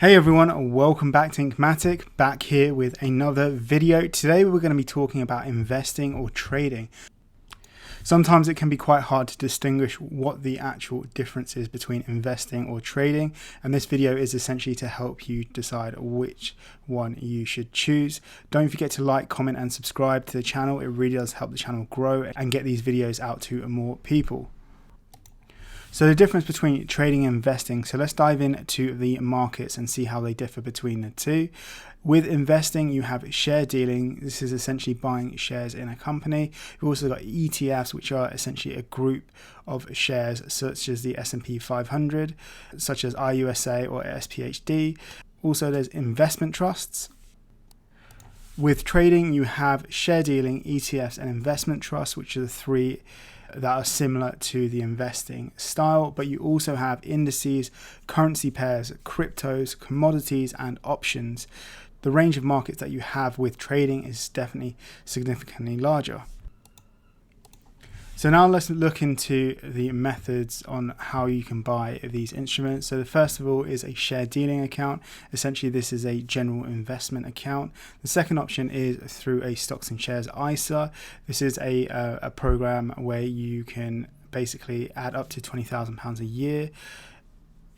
Hey everyone, welcome back to Inkmatic, back here with another video. Today we're going to be talking about investing or trading. Sometimes it can be quite hard to distinguish what the actual difference is between investing or trading, and this video is essentially to help you decide which one you should choose. Don't forget to like, comment and subscribe to the channel. It really does help the channel grow and get these videos out to more people. So the difference between trading and investing. So let's dive into the markets and see how they differ between the two. With investing, you have share dealing. This is essentially buying shares in a company. You've also got ETFs, which are essentially a group of shares such as the S&P 500, such as IUSA or SPHD. Also, there's investment trusts. With trading, you have share dealing, ETFs, and investment trusts, which are the three that are similar to the investing style, but you also have indices, currency pairs, cryptos, commodities, and options. The range of markets that you have with trading is definitely significantly larger. So now let's look into the methods on how you can buy these instruments. So the first of all is a share dealing account. Essentially, this is a general investment account. The second option is through a stocks and shares ISA. This is a program where you can basically add up to £20,000 a year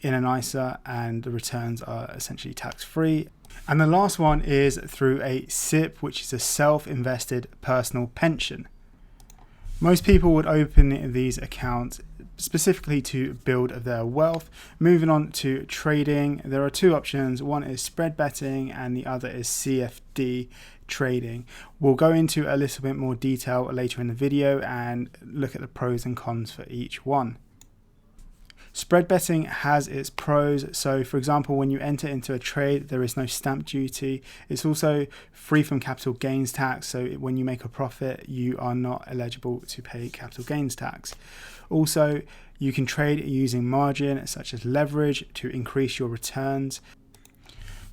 in an ISA, and the returns are essentially tax-free. And the last one is through a SIP, which is a self-invested personal pension. Most people would open these accounts specifically to build their wealth. Moving on to trading, there are two options. One is spread betting and the other is CFD trading. We'll go into a little bit more detail later in the video and look at the pros and cons for each one. Spread betting has its pros. So for example, when you enter into a trade, there is no stamp duty. It's also free from capital gains tax. So when you make a profit, you are not eligible to pay capital gains tax. Also, you can trade using margin such as leverage to increase your returns,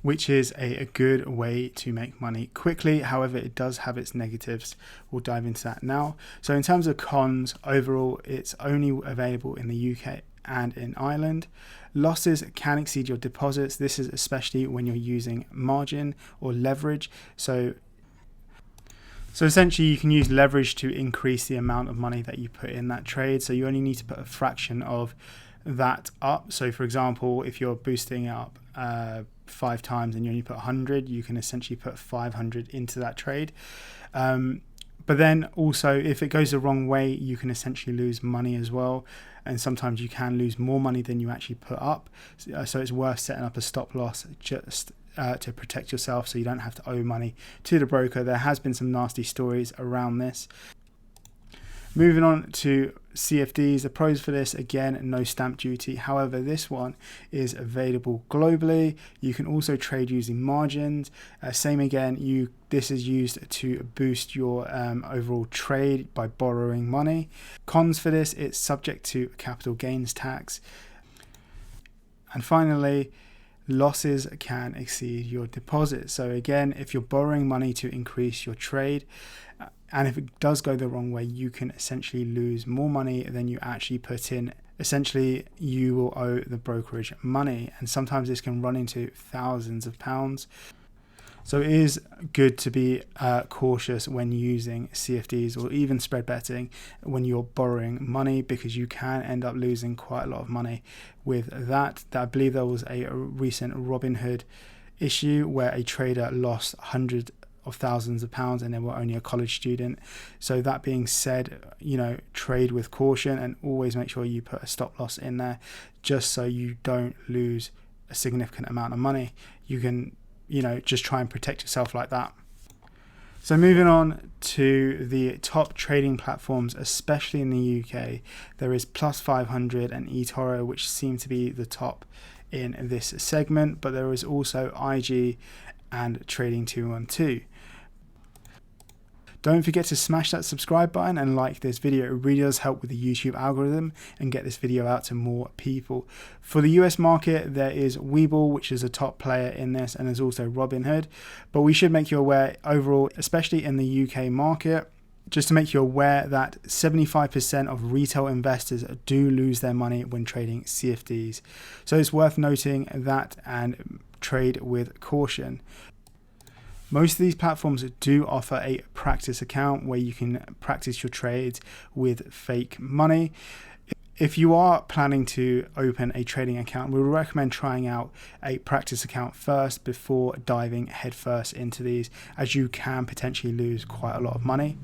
which is a good way to make money quickly. However, it does have its negatives. We'll dive into that now. So in terms of cons, overall, it's only available in the UK and in Ireland. Losses can exceed your deposits. This is especially when you're using margin or leverage. So essentially you can use leverage to increase the amount of money that you put in that trade. So you only need to put a fraction of that up. So for example, if you're boosting it up 5 times and you only put 100, you can essentially put 500 into that trade. But then also, if it goes the wrong way, you can essentially lose money as well. And sometimes you can lose more money than you actually put up. So it's worth setting up a stop loss just to protect yourself so you don't have to owe money to the broker. There has been some nasty stories around this. Moving on to CFDs, the pros for this, again, no stamp duty. However, this one is available globally. You can also trade using margins. Same again, this is used to boost your overall trade by borrowing money. Cons for this, it's subject to capital gains tax. And finally, losses can exceed your deposit. So again, if you're borrowing money to increase your trade, and if it does go the wrong way, you can essentially lose more money than you actually put in. Essentially, you will owe the brokerage money, and sometimes this can run into thousands of pounds. So it is good to be cautious when using CFDs or even spread betting when you're borrowing money, because you can end up losing quite a lot of money with that. I believe there was a recent Robinhood issue where a trader lost hundreds of thousands of pounds and they were only a college student. So that being said, trade with caution and always make sure you put a stop loss in there just so you don't lose a significant amount of money. You can just try and protect yourself like that. So moving on to the top trading platforms, especially in the UK, there is Plus 500 and eToro, which seem to be the top in this segment, but there is also IG and Trading 212. Don't forget to smash that subscribe button and like this video. It really does help with the YouTube algorithm and get this video out to more people. For the US market, there is Webull, which is a top player in this, and there's also Robinhood. But we should make you aware overall, especially in the UK market, just to make you aware that 75% of retail investors do lose their money when trading CFDs. So it's worth noting that and trade with caution. Most of these platforms do offer a practice account where you can practice your trades with fake money. If you are planning to open a trading account, we would recommend trying out a practice account first before diving headfirst into these, as you can potentially lose quite a lot of money.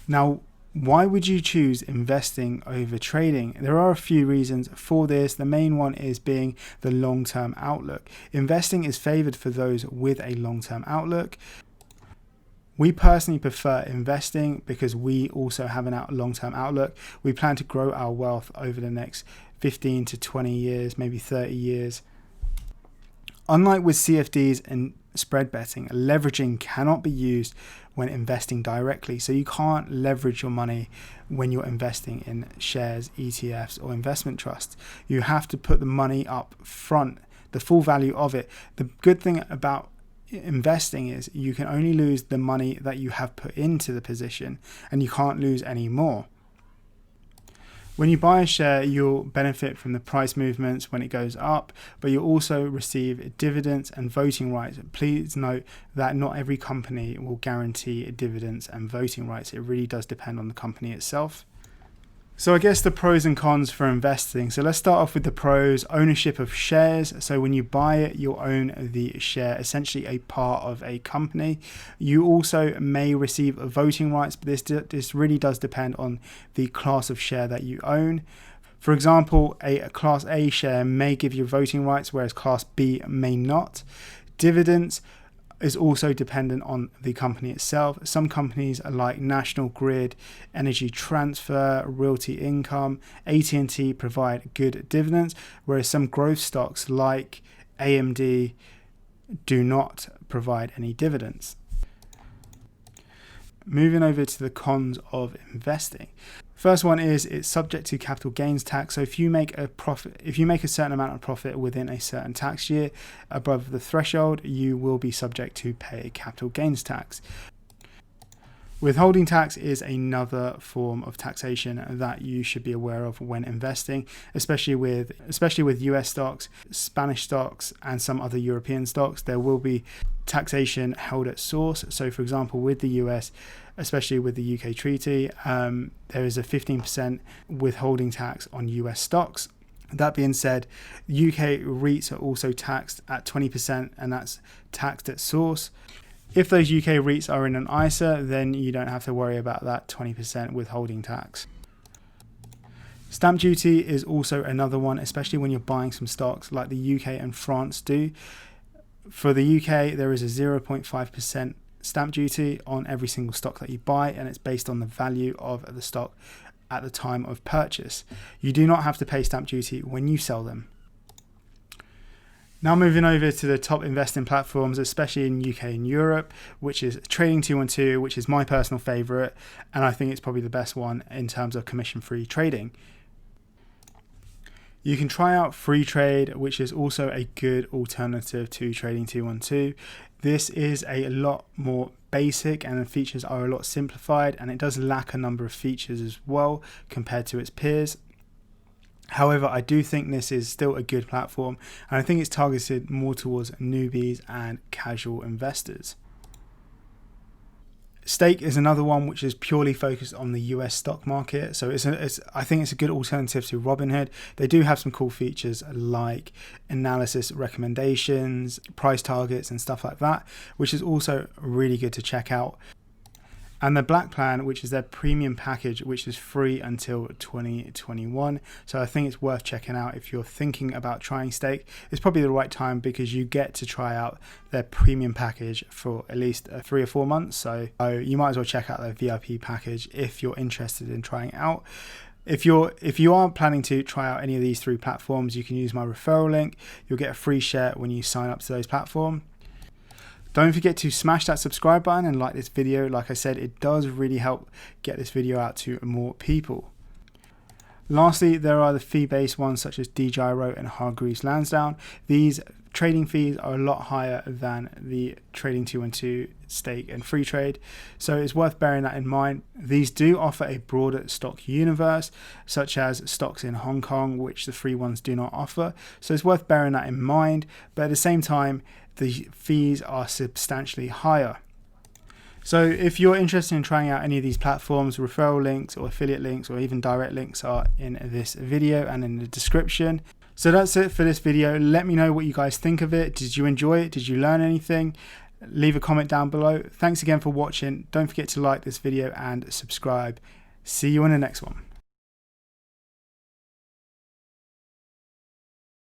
Now, why would you choose investing over trading? There are a few reasons for this. The main one is being the long-term outlook. Investing is favored for those with a long-term outlook. We personally prefer investing because we also have a long-term outlook. We plan to grow our wealth over the next 15 to 20 years, maybe 30 years. Unlike with CFDs and spread betting, leveraging cannot be used when investing directly. So you can't leverage your money when you're investing in shares, ETFs, or investment trusts. You have to put the money up front, the full value of it. The good thing about investing is you can only lose the money that you have put into the position, and you can't lose any more. When you buy a share, you'll benefit from the price movements when it goes up, but you'll also receive dividends and voting rights. Please note that not every company will guarantee dividends and voting rights. It really does depend on the company itself. So I guess the pros and cons for investing. So let's start off with the pros. Ownership of shares. So when you buy it, you'll own the share, essentially a part of a company. You also may receive voting rights, but this really does depend on the class of share that you own. For example, a Class A share may give you voting rights, whereas Class B may not. Dividends is also dependent on the company itself. Some companies like National Grid, Energy Transfer, Realty Income, AT&T provide good dividends, whereas some growth stocks like AMD do not provide any dividends. Moving over to the cons of investing. First one is it's subject to capital gains tax. So if you make a certain amount of profit within a certain tax year above the threshold, you will be subject to pay capital gains tax. Withholding tax is another form of taxation that you should be aware of when investing, especially with US stocks, Spanish stocks, and some other European stocks. There will be taxation held at source. So for example, with the US, especially with the UK treaty, there is a 15% withholding tax on US stocks. That being said, UK REITs are also taxed at 20%, and that's taxed at source. If those UK REITs are in an ISA, then you don't have to worry about that 20% withholding tax. Stamp duty is also another one, especially when you're buying some stocks like the UK and France do. For the UK, there is a 0.5% stamp duty on every single stock that you buy, and it's based on the value of the stock at the time of purchase. You do not have to pay stamp duty when you sell them. Now moving over to the top investing platforms, especially in UK and Europe, which is Trading 212, which is my personal favorite, and I think it's probably the best one in terms of commission-free trading. You can try out Freetrade, which is also a good alternative to Trading 212. This is a lot more basic and the features are a lot simplified, and it does lack a number of features as well compared to its peers. However, I do think this is still a good platform, and I think it's targeted more towards newbies and casual investors. Stake is another one which is purely focused on the US stock market. So I think it's a good alternative to Robinhood. They do have some cool features like analysis recommendations, price targets, and stuff like that, which is also really good to check out. And the Black Plan, which is their premium package, which is free until 2021. So I think it's worth checking out if you're thinking about trying Stake. It's probably the right time because you get to try out their premium package for at least 3 or 4 months. So you might as well check out their VIP package if you're interested in trying it out. If you are planning to try out any of these 3 platforms, you can use my referral link. You'll get a free share when you sign up to those platforms. Don't forget to smash that subscribe button and like this video. Like I said, it does really help get this video out to more people. Lastly, there are the fee-based ones such as DGyro and Hargreaves Lansdown. These trading fees are a lot higher than the Trading 212, Stake and Freetrade, so it's worth bearing that in mind. These do offer a broader stock universe, such as stocks in Hong Kong, which the free ones do not offer, so it's worth bearing that in mind, but at the same time the fees are substantially higher. So if you're interested in trying out any of these platforms, referral links or affiliate links or even direct links are in this video and in the description. So that's it for this video. Let me know what you guys think of it. Did you enjoy it? Did you learn anything? Leave a comment down below. Thanks again for watching. Don't forget to like this video and subscribe. See you in the next one.